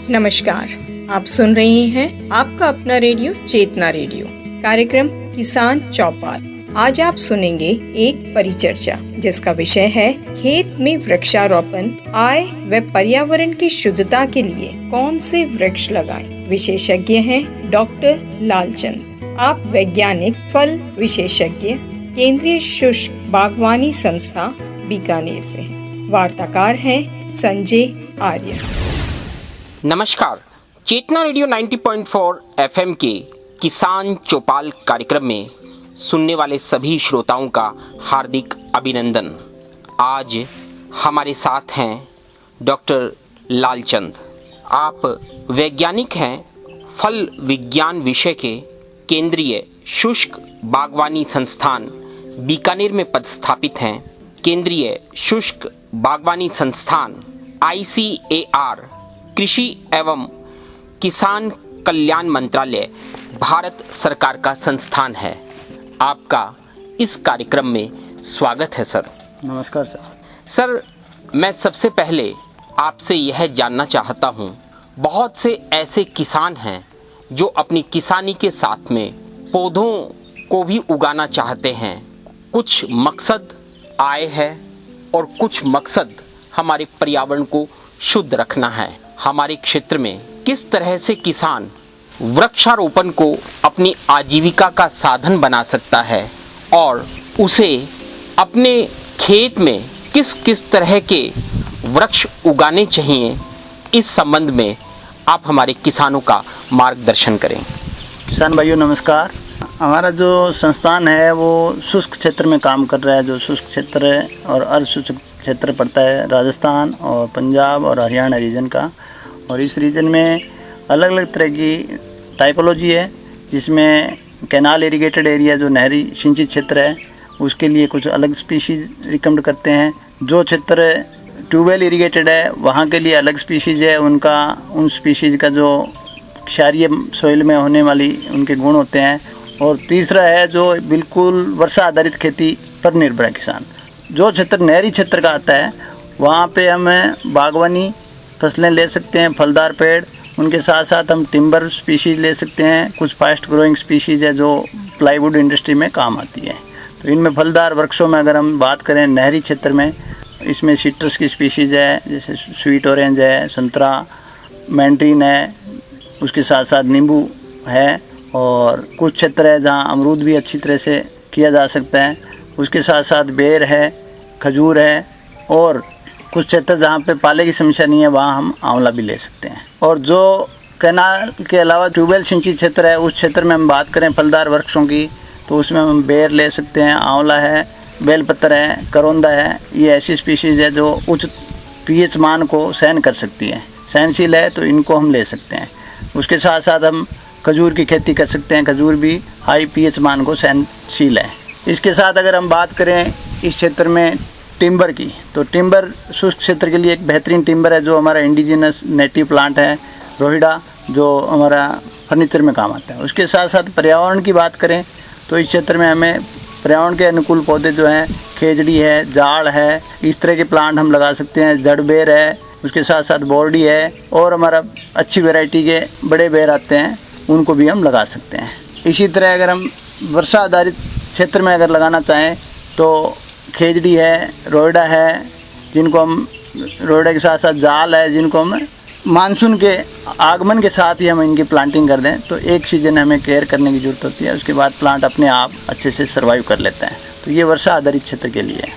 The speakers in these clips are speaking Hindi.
नमस्कार, आप सुन रहे हैं आपका अपना रेडियो चेतना रेडियो कार्यक्रम किसान चौपाल। आज आप सुनेंगे एक परिचर्चा जिसका विषय है खेत में वृक्षारोपण, आय व पर्यावरण की शुद्धता के लिए कौन से वृक्ष लगाएं। विशेषज्ञ हैं डॉक्टर लालचंद। आप वैज्ञानिक फल विशेषज्ञ, केंद्रीय शुष्क बागवानी संस्था बीकानेर से हैं। वार्ताकार हैं संजय आर्य। नमस्कार, चेतना रेडियो 90.4 FM के किसान चौपाल कार्यक्रम में सुनने वाले सभी श्रोताओं का हार्दिक अभिनंदन। आज हमारे साथ हैं डॉक्टर लालचंद। आप वैज्ञानिक हैं, फल विज्ञान विषय के केंद्रीय शुष्क बागवानी संस्थान बीकानेर में पदस्थापित हैं। केंद्रीय शुष्क बागवानी संस्थान ICAR कृषि एवं किसान कल्याण मंत्रालय भारत सरकार का संस्थान है। आपका इस कार्यक्रम में स्वागत है सर। नमस्कार सर। सर, मैं सबसे पहले आपसे यह जानना चाहता हूँ, बहुत से ऐसे किसान हैं जो अपनी किसानी के साथ में पौधों को भी उगाना चाहते हैं। कुछ मकसद आय है और कुछ मकसद हमारे पर्यावरण को शुद्ध रखना है। हमारे क्षेत्र में किस तरह से किसान वृक्षारोपण को अपनी आजीविका का साधन बना सकता है और उसे अपने खेत में किस किस तरह के वृक्ष उगाने चाहिए, इस संबंध में आप हमारे किसानों का मार्गदर्शन करें। किसान भाइयों नमस्कार। हमारा जो संस्थान है वो शुष्क क्षेत्र में काम कर रहा है। जो शुष्क क्षेत्र है और अर्धशुष्क क्षेत्र पड़ता है राजस्थान और पंजाब और हरियाणा रीजन का। और इस रीजन में अलग अलग तरह की टाइपोलॉजी है, जिसमें कैनाल इरिगेटेड एरिया जो नहरी सिंचित क्षेत्र है उसके लिए कुछ अलग स्पीशीज़ रिकमेंड करते हैं। जो क्षेत्र ट्यूबवेल इरिगेटेड है वहाँ के लिए अलग स्पीशीज़ है। उन स्पीशीज़ का जो क्षारीय सोइल में होने वाली उनके गुण होते हैं। और तीसरा है जो बिल्कुल वर्षा आधारित खेती पर निर्भर है किसान। जो क्षेत्र नहरी क्षेत्र का आता है वहाँ पे हम बागवानी फसलें ले सकते हैं, फलदार पेड़। उनके साथ साथ हम टिम्बर स्पीशीज़ ले सकते हैं। कुछ फास्ट ग्रोइंग स्पीशीज़ है जो प्लाईवुड इंडस्ट्री में काम आती है। तो इनमें फलदार वृक्षों में अगर हम बात करें नहरी क्षेत्र में, इसमें सिट्रस की स्पीशीज़ है, जैसे स्वीट ऑरेंज है, संतरा, मैंड्रीन है, उसके साथ साथ नींबू है। और कुछ क्षेत्र है जहाँ अमरूद भी अच्छी तरह से किया जा सकता है। उसके साथ साथ बेर है, खजूर है। और कुछ क्षेत्र जहाँ पे पाले की समस्या नहीं है वहाँ हम आंवला भी ले सकते हैं। और जो कैनाल के अलावा ट्यूबवेल सिंचित क्षेत्र है उस क्षेत्र में हम बात करें फलदार वृक्षों की, तो उसमें हम बेर ले सकते हैं, आंवला है, बेलपत्र है, करौंदा है। ये ऐसी स्पीशीज़ है जो उच्च pH मान को सहन कर सकती है, सहनशील है, तो इनको हम ले सकते हैं। उसके साथ साथ हम खजूर की खेती कर सकते हैं। खजूर भी हाई pH मान को सहनशील है। इसके साथ अगर हम बात करें इस क्षेत्र में टिम्बर की, तो टिम्बर शुष्क क्षेत्र के लिए एक बेहतरीन टिम्बर है जो हमारा इंडिजिनस नेटिव प्लांट है, रोहिडा, जो हमारा फर्नीचर में काम आता है। उसके साथ साथ पर्यावरण की बात करें तो इस क्षेत्र में हमें पर्यावरण के अनुकूल पौधे जो हैं खेजड़ी है, जाड़ है, इस तरह के प्लांट हम लगा सकते हैं। जड़ बेर है, उसके साथ साथ बोर्डी है, और हमारा अच्छी वैरायटी के बड़े बेर आते हैं, उनको भी हम लगा सकते हैं। इसी तरह अगर हम वर्षा आधारित क्षेत्र में अगर लगाना चाहें तो खेजड़ी है, रोइडा है, जिनको हम रोइडा के साथ साथ जाल है, जिनको हम मानसून के आगमन के साथ ही हम इनकी प्लांटिंग कर दें तो एक सीजन हमें केयर करने की ज़रूरत होती है। उसके बाद प्लांट अपने आप अच्छे से सर्वाइव कर लेता है। तो ये वर्षा आधारित क्षेत्र के लिए है।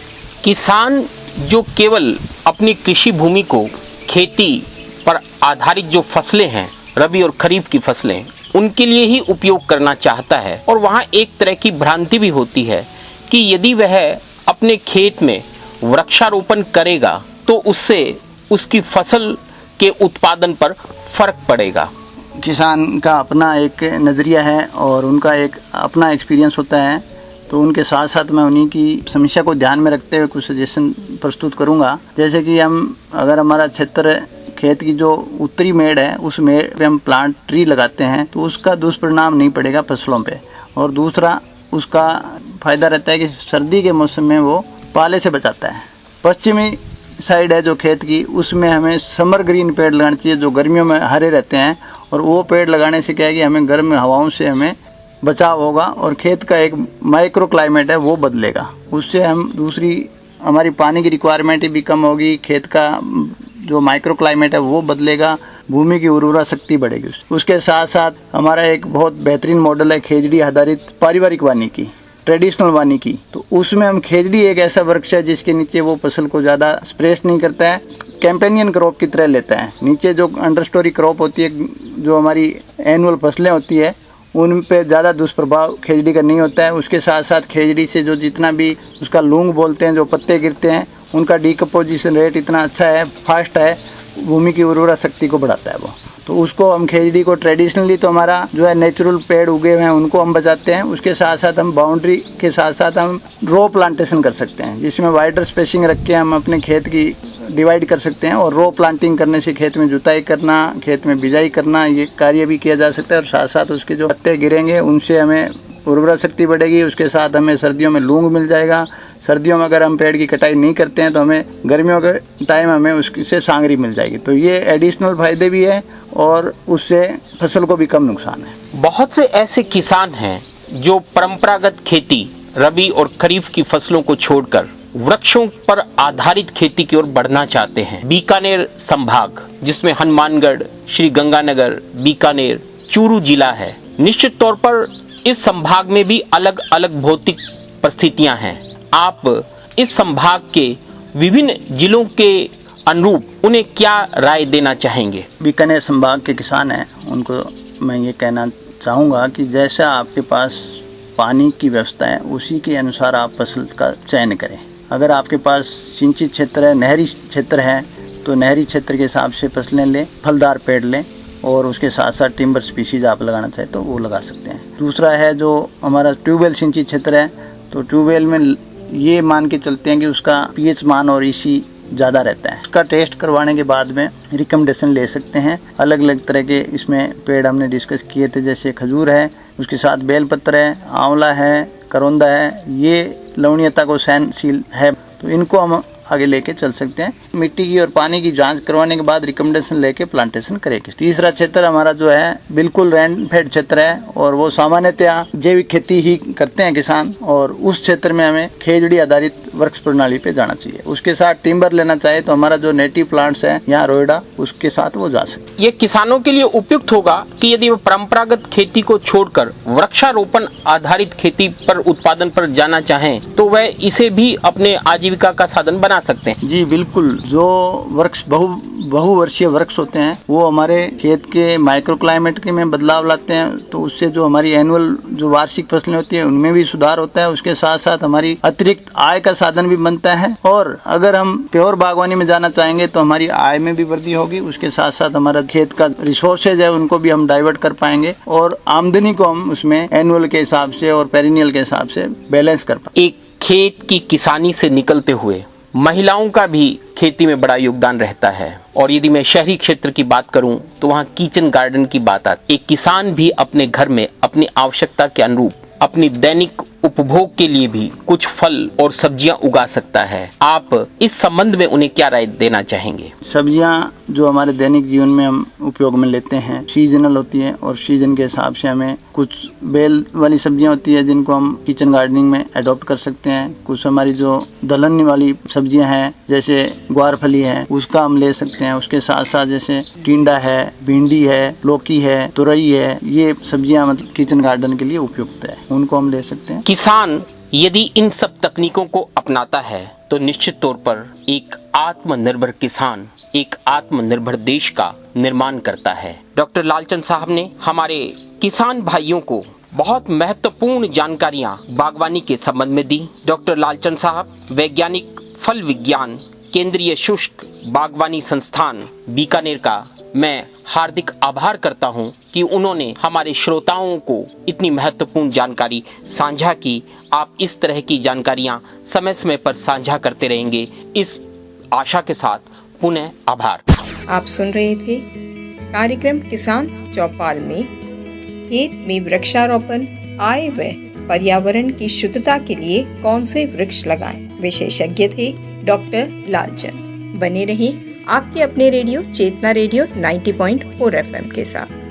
किसान जो केवल अपनी कृषि भूमि को खेती पर आधारित जो फसलें हैं, रबी और खरीफ की फसलें, उनके लिए ही उपयोग करना चाहता है, और वहाँ एक तरह की भ्रांति भी होती है कि यदि वह अपने खेत में वृक्षारोपण करेगा तो उससे उसकी फसल के उत्पादन पर फर्क पड़ेगा। किसान का अपना एक नज़रिया है और उनका एक अपना एक्सपीरियंस होता है। तो उनके साथ साथ मैं उन्हीं की समस्या को ध्यान में रखते हुए कुछ सजेशन प्रस्तुत करूंगा। जैसे कि हम अगर हमारा क्षेत्र खेत की जो उत्तरी मेड़ है उस मेड़ पे हम प्लांट ट्री लगाते हैं तो उसका दुष्परिणाम नहीं पड़ेगा फसलों पे। और दूसरा उसका फ़ायदा रहता है कि सर्दी के मौसम में वो पाले से बचाता है। पश्चिमी साइड है जो खेत की, उसमें हमें समर ग्रीन पेड़ लगाने चाहिए जो गर्मियों में हरे रहते हैं। और वो पेड़ लगाने से क्या है कि हमें गर्म हवाओं से हमें बचाव होगा और खेत का एक माइक्रो क्लाइमेट है वो बदलेगा। उससे हम दूसरी हमारी पानी की रिक्वायरमेंट भी कम होगी, खेत का जो माइक्रो क्लाइमेट है वो बदलेगा, भूमि की उर्वरा शक्ति बढ़ेगी। उसके साथ साथ हमारा एक बहुत बेहतरीन मॉडल है खेजड़ी आधारित पारिवारिक वानिकी, ट्रेडिशनल वानिकी। तो उसमें हम खेजड़ी एक ऐसा वृक्ष है जिसके नीचे वो फसल को ज़्यादा स्प्रेस नहीं करता है, कैंपेनियन क्रॉप की तरह लेता है। नीचे जो अंडरस्टोरी क्रॉप होती है, जो हमारी एनुअल फसलें होती है, उन पे ज़्यादा दुष्प्रभाव खेजड़ी का नहीं होता है। उसके साथ साथ खेजड़ी से जो जितना भी उसका लूंग बोलते हैं, जो पत्ते गिरते हैं, उनका डिकम्पोजिशन रेट इतना अच्छा है, फास्ट है, भूमि की उर्वरा शक्ति को बढ़ाता है वो। तो उसको हम खेजड़ी को ट्रेडिशनली तो हमारा जो है नेचुरल पेड़ उगे हुए हैं उनको हम बचाते हैं। उसके साथ साथ हम बाउंड्री के साथ साथ हम रो प्लांटेशन कर सकते हैं, जिसमें वाइडर स्पेसिंग रख के हम अपने खेत की डिवाइड कर सकते हैं। और रो प्लांटिंग करने से खेत में जुताई करना, खेत में बिजाई करना, ये कार्य भी किया जा सकता है। और साथ साथ उसके जो पत्ते गिरेंगे उनसे हमें उर्वरा शक्ति बढ़ेगी। उसके साथ हमें सर्दियों में लूंग मिल जाएगा। सर्दियों में अगर हम पेड़ की कटाई नहीं करते हैं तो हमें गर्मियों के टाइम हमें उससे सांगरी मिल जाएगी। तो ये एडिशनल फायदे भी है और उससे फसल को भी कम नुकसान है। बहुत से ऐसे किसान हैं जो परंपरागत खेती, रबी और खरीफ की फसलों को छोड़कर वृक्षों पर आधारित खेती की ओर बढ़ना चाहते हैं। बीकानेर संभाग, जिसमें हनुमानगढ़, श्री गंगानगर, बीकानेर, चूरू जिला है, निश्चित तौर पर इस संभाग में भी अलग अलग भौतिक परिस्थितियां हैं। आप इस संभाग के विभिन्न जिलों के अनुरूप उन्हें क्या राय देना चाहेंगे? बीकानेर संभाग के किसान हैं, उनको मैं ये कहना चाहूँगा कि जैसा आपके पास पानी की व्यवस्था है उसी के अनुसार आप फसल का चयन करें। अगर आपके पास सिंचित क्षेत्र है, नहरी क्षेत्र है, तो नहरी क्षेत्र के हिसाब से फसलें लें, फलदार पेड़ लें। और उसके साथ साथ टिम्बर स्पीशीज आप लगाना चाहें तो वो लगा सकते हैं। दूसरा है जो हमारा ट्यूबवेल सिंचित क्षेत्र है, तो ट्यूबवेल में ये मान के चलते हैं कि उसका पीएच मान और ईसी ज़्यादा रहता है। उसका टेस्ट करवाने के बाद में रिकमेंडेशन ले सकते हैं। अलग अलग तरह के इसमें पेड़ हमने डिस्कस किए थे, जैसे खजूर है, उसके साथ बेलपत्र है, आंवला है, करौंदा है, ये लवणीयता को सहनशील है, तो इनको हम आगे लेके चल सकते हैं। मिट्टी की और पानी की जांच करवाने के बाद रिकमेंडेशन लेके प्लांटेशन करेंगे। तीसरा क्षेत्र हमारा जो है बिल्कुल रेनफेड क्षेत्र है और वो सामान्यतया जैविक खेती ही करते हैं किसान, और उस क्षेत्र में हमें खेजड़ी आधारित वृक्ष प्रणाली पे जाना चाहिए। उसके साथ टिम्बर लेना चाहिए तो हमारा जो नेटिव प्लांट्स है यहाँ रोयडा, उसके साथ वो जा सकते। ये किसानों के लिए उपयुक्त होगा कि यदि वो परंपरागत खेती को छोड़कर वृक्षारोपण आधारित खेती पर उत्पादन पर जाना चाहें तो वह इसे भी अपने आजीविका का साधन बना सकते हैं। जी बिल्कुल, जो वृक्ष बहुवर्षीय वृक्ष होते हैं वो हमारे खेत के माइक्रो क्लाइमेट के में बदलाव लाते हैं, तो उससे जो हमारी एनुअल जो वार्षिक फसलें होती है उनमें भी सुधार होता है। उसके साथ साथ हमारी अतिरिक्त आय का साधन भी बनता है। और अगर हम प्योर बागवानी में जाना चाहेंगे तो हमारी आय में भी वृद्धि होगी। उसके साथ साथ हमारा खेत का रिसोर्सेज है उनको भी हम डाइवर्ट कर पाएंगे और आमदनी को हम उसमें एनुअल के हिसाब से और पेरिनियल के हिसाब से बैलेंस कर पाएंगे। एक खेत की किसानी से निकलते हुए महिलाओं का भी खेती में बड़ा योगदान रहता है। और यदि मैं शहरी क्षेत्र की बात करूं तो वहां किचन गार्डन की बात आती है। एक किसान भी अपने घर में अपनी आवश्यकता के अनुरूप अपनी दैनिक उपभोग के लिए भी कुछ फल और सब्जियां उगा सकता है। आप इस संबंध में उन्हें क्या राय देना चाहेंगे? सब्जियां जो हमारे दैनिक जीवन में हम उपयोग में लेते हैं सीजनल होती है और सीजन के हिसाब से हमें कुछ बेल वाली सब्जियां होती है जिनको हम किचन गार्डनिंग में अडॉप्ट कर सकते हैं। कुछ हमारी जो दलहन वाली सब्जियां हैं जैसे ग्वारफली है उसका हम ले सकते हैं। उसके साथ साथ जैसे टिंडा है, भिंडी है, लौकी है, तुरई है, ये सब्जियां मतलब किचन गार्डन के लिए उपयुक्त है, उनको हम ले सकते हैं। किसान यदि इन सब तकनीकों को अपनाता है तो निश्चित तौर पर एक आत्मनिर्भर किसान एक आत्मनिर्भर देश का निर्माण करता है। डॉक्टर लालचंद साहब ने हमारे किसान भाइयों को बहुत महत्वपूर्ण जानकारियां बागवानी के संबंध में दी। डॉक्टर लालचंद साहब वैज्ञानिक फल विज्ञान केंद्रीय शुष्क बागवानी संस्थान बीकानेर का मैं हार्दिक आभार करता हूं कि उन्होंने हमारे श्रोताओं को इतनी महत्वपूर्ण जानकारी साझा की। आप इस तरह की जानकारियां समय समय पर साझा करते रहेंगे, इस आशा के साथ पुनः आभार। आप सुन रहे थे कार्यक्रम किसान चौपाल में खेत में वृक्षारोपण, आय व पर्यावरण की शुद्धता के लिए कौन से वृक्ष लगाएं। विशेषज्ञ थे डॉक्टर लालचंद। बने रहिए आपके अपने रेडियो चेतना रेडियो 90.4 FM के साथ।